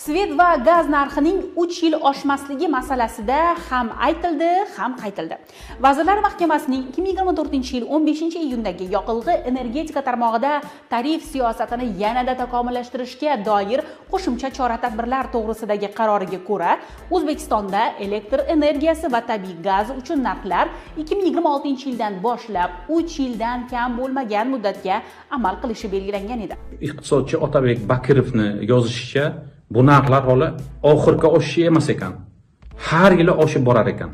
Svet va gaz narxining 3 yil oshmasligi masalasida ham aytildi, ham qaytildi. Vazirlar Mahkamasining 2024-yil 15-iyundagi yoqilg'i energetika tarmog'ida tarif siyosatini yanada takomillashtirishga doir qo'shimcha chora-tadbirlar to'g'risidagi qaroriga ko'ra, O'zbekistonda elektr energiyasi va tabiiy gaz uchun narxlar 2026-yildan boshlab 3 yildan kam bo'lmagan muddatga amal qilishi belgilangan edi. Iqtisodchi Otabek Bakirovni yozishicha, bu narxlar hali oxirgi oshishi emas ekan. Har yili oshib borar ekan.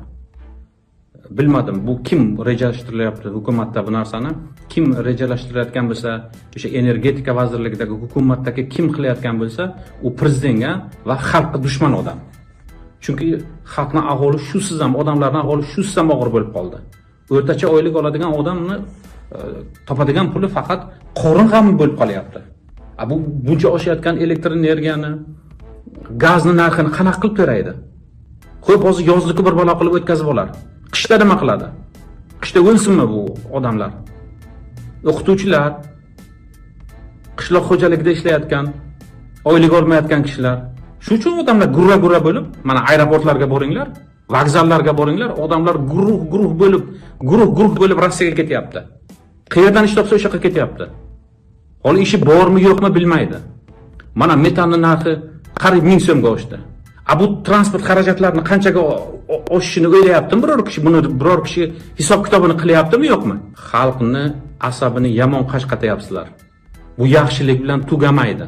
Bilmadim, bu kim rejalashtirilyapti hukumatda bu narsani? Kim rejalashtirayotgan bo'lsa, o'sha energetika vazirligidagi hukumatdagi kim qilayotgan bo'lsa, u prezidentga va xalqqa dushman odam. Chunki xalqning ahvoli shusiz ham, odamlarning ahvoli shusiz ham og'ir bo'lib qoldi. O'rtacha oylik oladigan odamni topadigan puli faqat qorin g'ami bo'lib qolyapti. Bu buncha oshayotgan elektr energiyani, gazni narxini qanaqa qilib to'laydi? Qo'yib hozir yozlikni bir balo qilib o'tkazib olar. Qishda nima qiladi? Qishda o'lsinmi bu odamlar? O'qituvchilar, qishloq xo'jaligida ishlayotgan, oylik olmayotgan kishilar. Shu uchun odamlar gurra bo'lib, mana aeroportlarga boringlar, vokzallarga boringlar, odamlar guruh bo'lib Rossiyaga ketyapti. Qayerdan ish topsa o'sha yoqqa ketyapti. Hali ishi bormi yo'qmi bilmaydi. Mana metanning narxi qariyb 1000 so'mga oshdi. Bu transport xarajatlarini qanchaga oshishini o'ylayaptimi biror kishi? Buni biror kishi hisob kitobini qilyaptimi yo'qmi? Xalqni asabini yomon qashqatyapsizlar. Bu yaxshilik bilan tugamaydi.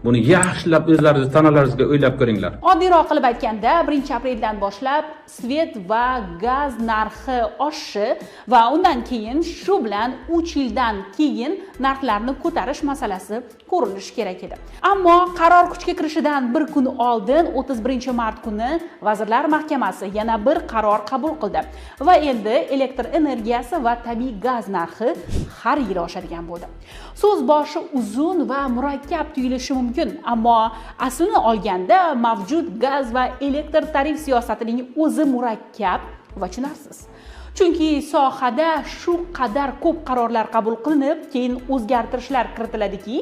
Buni yaxshilab o'zlaringiz tanalaringizga o'ylab ko'ringlar. Oddiyroq qilib aytganda, 1-apreldan boshlab svet va gaz narxi oshishi va undan keyin shu bilan 3 yildan keyin narxlarni ko'tarish masalasi ko'rilishi kerak edi. Ammo qaror kuchga kirishidan bir kun oldin 31-mart kuni Vazirlar Mahkamasi yana bir qaror qabul qildi va endi elektr energiyasi va tabiiy gaz narxi har yil oshadigan bo'ldi. So'z boshi uzun va murakkab tuyulishi mumkin, ammo aslini olganda mavjud gaz va elektr tarif siyosatining o'zi murakkab va tushunarsiz. Chunki sohada shu qadar ko'p qarorlar qabul qilinib, keyin o'zgartirishlar kiritiladiki,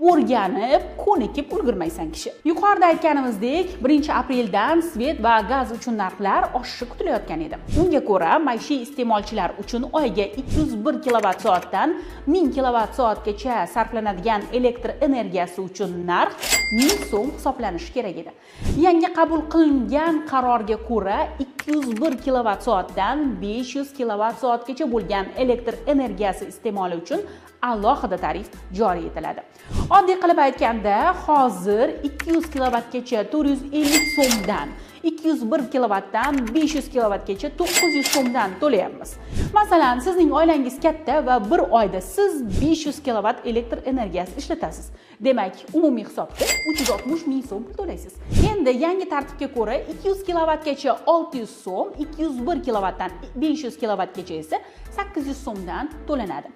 o'rganib, ko'nikib ulgurmaysan kishi. Yuqorida aytganimizdek, 1-apreldan svet va gaz uchun narxlar oshishi kutilayotgan edi. Unga ko'ra, maishiy iste'molchilar uchun oyiga 201 kilovatt-soatdan 1000 kilovatt-soatgacha sarflanadigan elektr energiyasi uchun narx 1000 so'm hisoblanishi kerak edi. Yangi qabul qilingan qarorga ko'ra, 201 kilovatt-soatdan 500 kilovatt-soatgacha bo'lgan elektr energiyasi iste'moli uchun alohida tarif joriy etiladi. Oddiy qilib aytganda, hozir 200 kilovattgacha 450 so'mdan, 201 kilovattdan 500 kilovattgacha 900 so'mdan to'layapmiz. Masalan, sizning oilangiz katta va bir oyda siz 500 kilovat elektr energiyasi ishlatasiz. Demak, umumiy hisobda 360 ming so'm pul to'laysiz. Endi yangi tartibga ko'ra 200 kilovattgacha 600 so'm, 201 kilovatdan 500 kilovattgacha esa 800 so'mdan to'lanadi.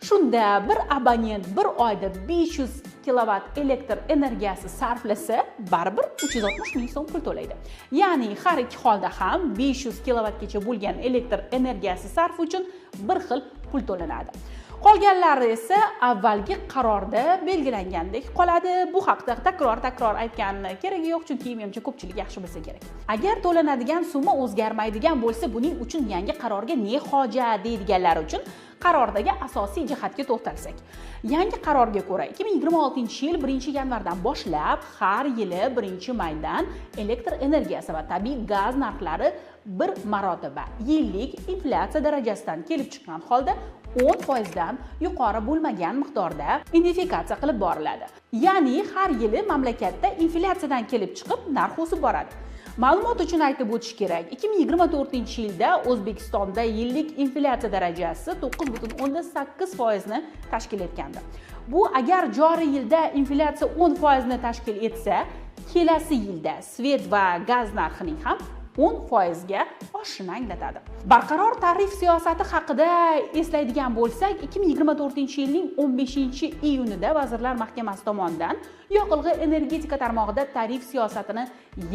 Shunda bir abonent bir oyda 500 kilovat elektr energiyasi sarflasa, baribir 360 ming so'm pul to'laydi. Ya'ni har ikki holda ham 500 kilovatgacha bo'lgan elektr energiyasi sarfi uchun bir xil pul to'lanadi. Qolganlari esa avvalgi qarorda belgilangandek qoladi. Bu haqda takror aytgan keragi yo'q, chunki menimcha ko'pchilik yaxshi bilsa kerak. Agar to'lanadigan summa o'zgarmaydigan bo'lsa, buning uchun yangi qarorga ne hojat deydiganlar uchun qarordagi asosiy jihatga to'xtalsak. Yangi qarorga ko'ra 2026-yil 1-yanvardan boshlab har yili 1-maydan elektr energiyasi va tabiiy gaz narxlari bir marotaba yillik inflyatsiya darajasidan kelib chiqqan holda 10% dan yuqori bo'lmagan miqdorda indifikatsiya qilib boriladi. Ya'ni har yili mamlakatda inflyatsiyadan kelib chiqib narx o'sib boradi. Ma'lumot uchun aytib o'tish kerak, 2024-yilda O'zbekistonda yillik inflyatsiya darajasi 9,8% ni tashkil etgandi. Bu agar joriy yilda inflyatsiya 10% ni tashkil etsa, kelasi yilda svet va gaz narxining ham 10% ga oshishini anglatadi. Barqaror tarif siyosati haqida eslaydigan bo'lsak, 2024-yilning 15-iyunida Vazirlar Mahkamasi tomonidan yoqilg'i energetika tarmog'ida tarif siyosatini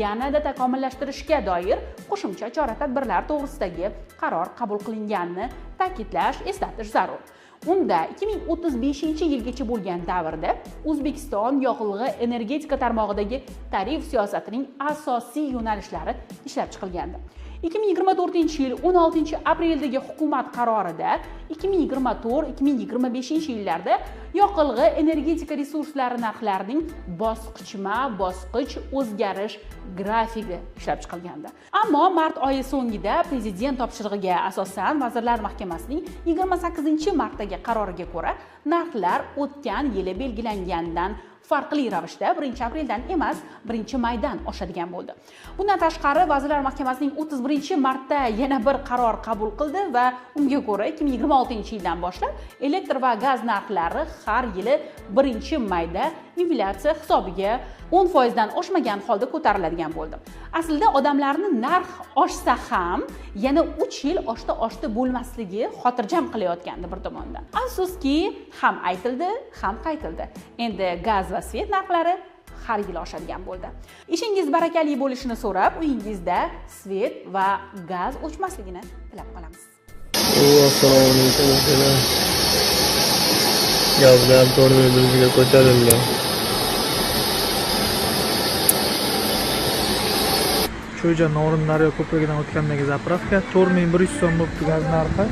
yanada takomillashtirishga doir qo'shimcha chora-tadbirlar to'g'risidagi qaror qabul qilinganini ta'kidlash, eslatish zarur. Unda 2035-yilgacha bo'lgan davrda O'zbekiston yoqilg'i energetika tarmog'idagi tarif siyosatining asosiy yo'nalishlari ishlab chiqilgandi. 2024-yil 16-apreldagi hukumat qarorida 2024-2025 yillarda yoqilg'i energetika resurslari narxlarining bosqichma-bosqich o'zgarish grafigi ishlab chiqilgandi. Ammo mart oyi so'ngida prezident topshirig'iga asosan Vazirlar Mahkamasining 28-martdagi qaroriga ko'ra narxlar o'tgan yili belgilangandan farqli ravishda 1-apreldan emas 1-maydan oshadigan bo'ldi. Bundan tashqari Vazirlar Mahkamasining 31-martda yana bir qaror qabul qildi va unga ko'ra 2026-yildan boshlab elektr va gaz narxlari har yili 1-mayda inflyatsiya hisobiga 10% dan oshmagan holda ko'tariladigan bo'ldi. Aslida odamlarni narx oshsa ham yana 3 yil oshta bo'lmasligi xotirjam qilayotgandi bir tomondan. Afsuski, ham aytildi, ham qaytildi. Endi gaz va svet narxlari har yil oshadigan bo'ldi. Ishingiz barakali bo'lishini so'rab, uyingizda svet va gaz o'chmasligini tilab qolamiz. Assalomu alaykum. Gazlar to'rtga ko'tarildi. Cho'ja Norindaryo ko'prigidan o'tgandagi zapravka 4100 so'm bo'libdi gaz narxi.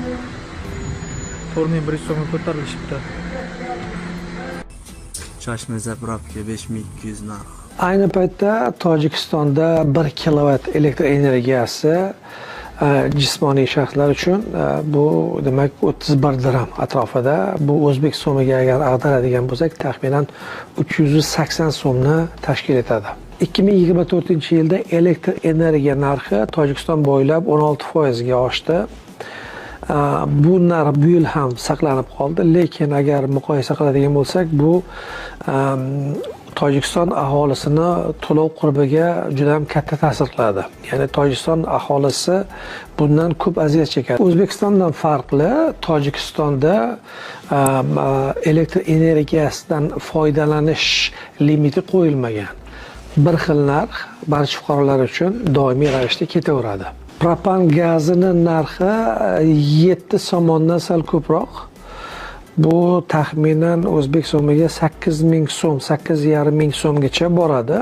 4100 so'mga ko'tarilishibdi. Chashma zapravka 5200 narx. Ayni paytda Tojikistonda 1 kilovat elektr energiyasi jismoniy shaxslar uchun bu demak 31 dirham atrofida. Bu o'zbek so'miga agar ag'daradigan bo'lsak, taxminan 380 so'mni tashkil etadi. 2024-yilda elektr energiya narxi Tojikiston bo'ylab 16% ga oshdi. Bu narx bu yil ham saqlanib qoldi, lekin agar muqoyisa qiladigan bo'lsak, bu Tojikiston aholisini to'lov qurbiga juda ham katta ta'sir qiladi. Ya'ni Tojikiston aholisi bundan ko'p aziyat chekadi. O'zbekistondan farqli, Tojikistonda elektr energiyasidan foydalanish limiti qo'yilmagan. Bir xil narx barcha fuqarolar uchun doimiy ravishda ketaveradi. Propan gazini narxi 7 somondan sal ko'proq. Bu taxminan o'zbek so'miga 8000 so'm, 8500 so'mgacha boradi.